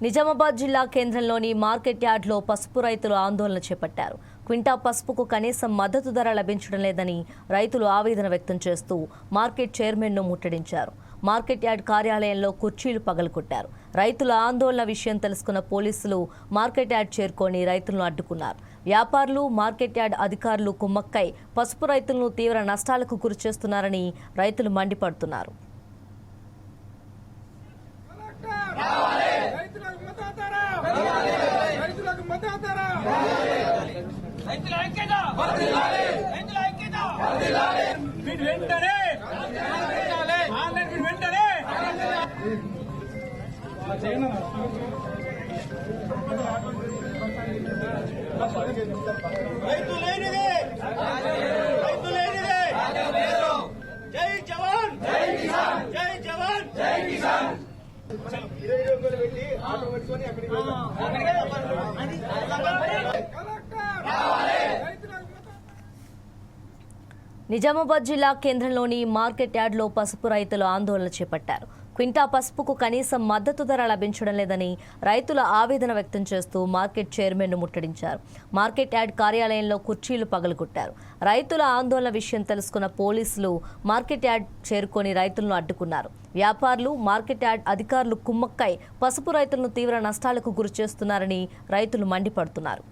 నిజామాబాద్ జిల్లా కేంద్రంలోని మార్కెట్ యార్డ్లో పసుపు రైతులు ఆందోళన చేపట్టారు. క్వింటా పసుపుకు కనీసం మద్దతు ధర లభించడం లేదని రైతులు ఆవేదన వ్యక్తం చేస్తూ మార్కెట్ చైర్మన్ను ముట్టడించారు. మార్కెట్ యార్డ్ కార్యాలయంలో కుర్చీలు పగలగొట్టారు. రైతుల ఆందోళన విషయం తెలుసుకున్న పోలీసులు మార్కెట్ యార్డ్ చేరుకొని రైతులను అడ్డుకున్నారు. వ్యాపారులు, మార్కెట్ యార్డ్ అధికారులు కుమ్మక్కై పసుపు రైతులను తీవ్ర నష్టాలకు గురిచేస్తున్నారని రైతులు మండిపడుతున్నారు. జై జవాన్ జై కిసాన్ జై జవాన్ జై కిసాన్ నిజామాబాద్ జిల్లా కేంద్రంలోని మార్కెట్ యార్డ్లో పసుపు రైతులు ఆందోళన చేపట్టారు. క్వింటా పసుపుకు కనీసం మద్దతు ధర లభించడం లేదని రైతుల ఆవేదన వ్యక్తం చేస్తూ మార్కెట్ చైర్మన్ను ముట్టడించారు. మార్కెట్ యార్డ్ కార్యాలయంలో కుర్చీలు పగలగొట్టారు. రైతుల ఆందోళన విషయం తెలుసుకున్న పోలీసులు మార్కెట్ యార్డ్ చేరుకొని రైతులను అడ్డుకున్నారు. వ్యాపారులు, మార్కెట్ యార్డ్ అధికారులు కుమ్మక్కై పసుపు రైతులను తీవ్ర నష్టాలకు గురిచేస్తున్నారని రైతులు మండిపడుతున్నారు.